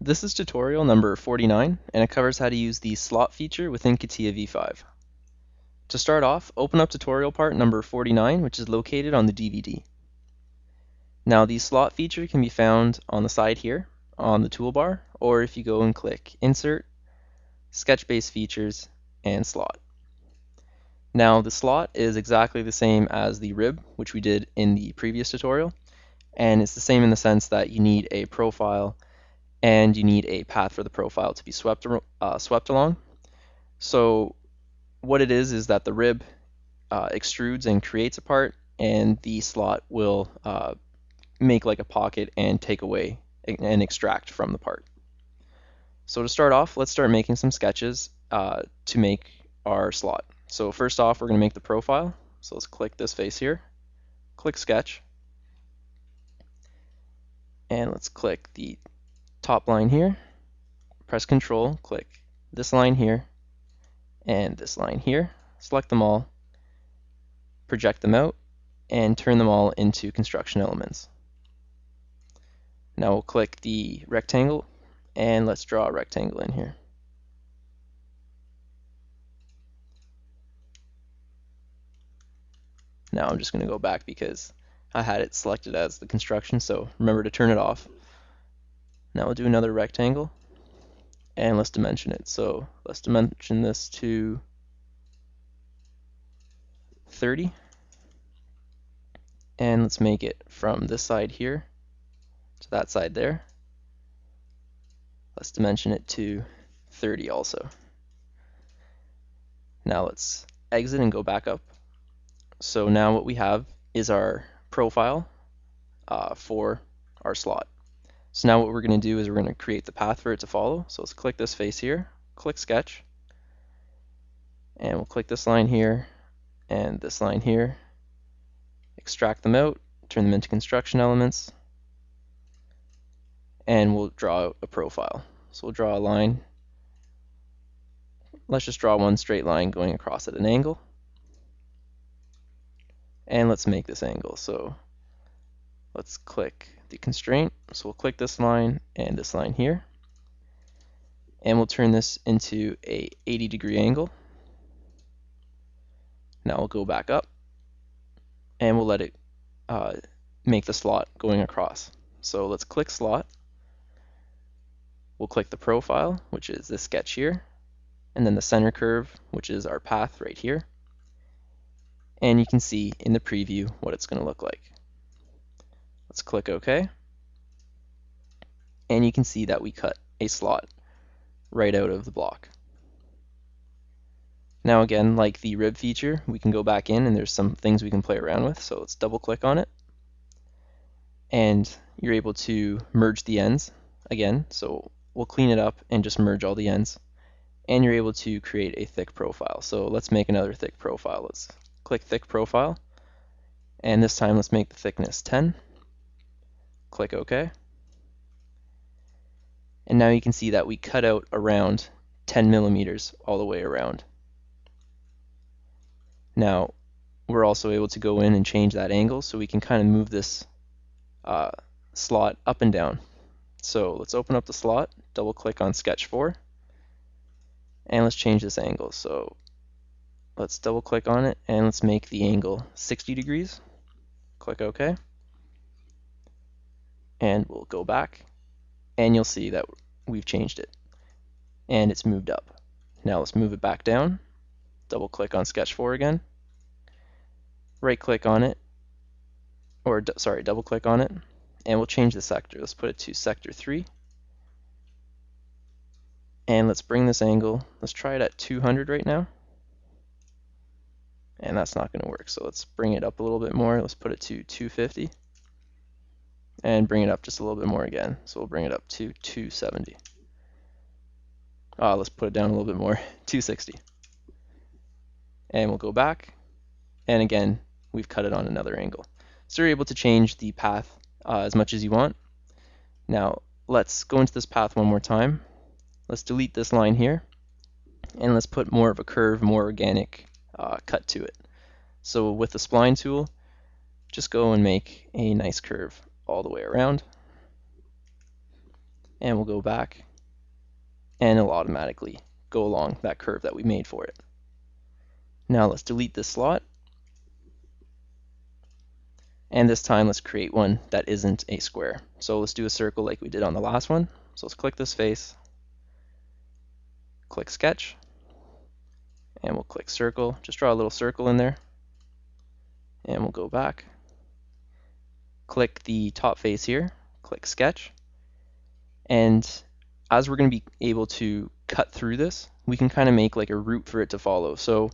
This is tutorial number 49, and it covers how to use the slot feature within CATIA V5. To start off, open up tutorial part number 49, which is located on the DVD. Now, the slot feature can be found on the side here, on the toolbar, or if you go and click Insert, Sketch-Based Features, and Slot. Now, the slot is exactly the same as the rib, which we did in the previous tutorial, and it's the same in the sense that you need a profile and you need a path for the profile to be swept along. So what it is that the rib extrudes and creates a part, and the slot will make like a pocket and take away and extract from the part. So to start off, let's start making some sketches to make our slot. So first off, we're going to make the profile. So let's click this face here, click Sketch, and let's click the top line here, press Control, click this line here, and this line here, select them all, project them out, and turn them all into construction elements. Now we'll click the rectangle, and let's draw a rectangle in here. Now I'm just going to go back because I had it selected as the construction, so remember to turn it off. Now we'll do another rectangle, and let's dimension it. So let's dimension this to 30, and let's make it from this side here to that side there. Let's dimension it to 30 also. Now let's exit and go back up. So now what we have is our profile for our slot. So now what we're going to do is we're going to create the path for it to follow. So let's click this face here, click Sketch, and we'll click this line here and this line here, extract them out, turn them into construction elements, and we'll draw a profile. So we'll draw a line. Let's just draw one straight line going across at an angle. And let's make this angle. So let's click the constraint. So we'll click this line and this line here. And we'll turn this into a 80-degree angle. Now we'll go back up and we'll let it make the slot going across. So let's click slot. We'll click the profile, which is this sketch here, and then the center curve, which is our path right here. And you can see in the preview what it's going to look like. Let's click OK. And you can see that we cut a slot right out of the block. Now again, like the rib feature, we can go back in and there's some things we can play around with. So let's double click on it. And you're able to merge the ends again. So we'll clean it up and just merge all the ends. And you're able to create a thick profile. So let's make another thick profile. Let's click thick profile. And this time let's make the thickness 10. Click OK. And now you can see that we cut out around 10 millimeters all the way around. Now we're also able to go in and change that angle, so we can kind of move this slot up and down. So let's open up the slot, double click on Sketch 4, and let's change this angle. So let's double click on it and let's make the angle 60 degrees. Click OK. And we'll go back and you'll see that we've changed it and it's moved up. Now let's move it back down. Double click on Sketch 4 again. Right click on it, or double click on it, and we'll change the sector. Let's put it to sector 3. And let's bring this angle, let's try it at 200 right now. And that's not going to work, so let's bring it up a little bit more. Let's put it to 250. And bring it up just a little bit more again. So we'll bring it up to 270. Let's put it down a little bit more, 260. And we'll go back, and again, we've cut it on another angle. So you're able to change the path as much as you want. Now let's go into this path one more time. Let's delete this line here, and let's put more of a curve, more organic cut to it. So with the spline tool, just go and make a nice curve all the way around. and we'll go back, and it'll automatically go along that curve that we made for it. Now let's delete this slot, and this time let's create one that isn't a square. So let's do a circle like we did on the last one. So let's click this face, click sketch, and we'll click circle. Just draw a little circle in there, and we'll go back, click the top face here, click sketch, and as we're going to be able to cut through this, we can kind of make like a route for it to follow. So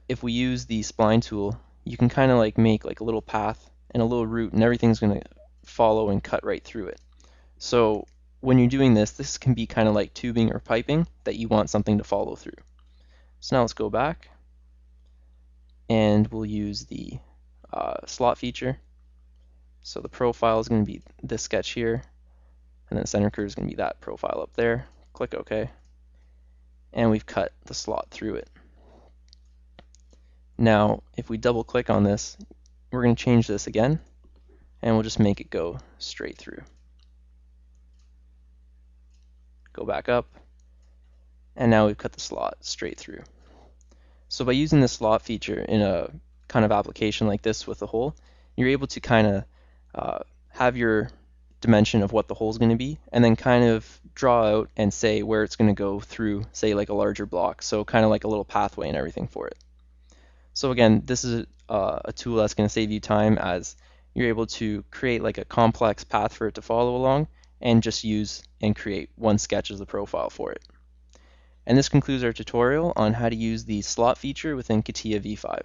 if we use the spline tool, you can kind of like make like a little path and a little route, and everything's going to follow and cut right through it. So when you're doing this, this can be kind of like tubing or piping that you want something to follow through. So now let's go back, and we'll use the slot feature. So the profile is going to be this sketch here, and then the center curve is going to be that profile up there. Click OK, and we've cut the slot through it. Now, if we double click on this, we're going to change this again, and we'll just make it go straight through. Go back up, and now we've cut the slot straight through. So by using the slot feature in a kind of application like this with a hole, you're able to kind of have your dimension of what the hole is going to be, and then kind of draw out and say where it's going to go through, say like a larger block. So kind of like a little pathway and everything for it. So again, this is a tool that's going to save you time, as you're able to create like a complex path for it to follow along, and just use and create one sketch as the profile for it. And this concludes our tutorial on how to use the slot feature within CATIA V5.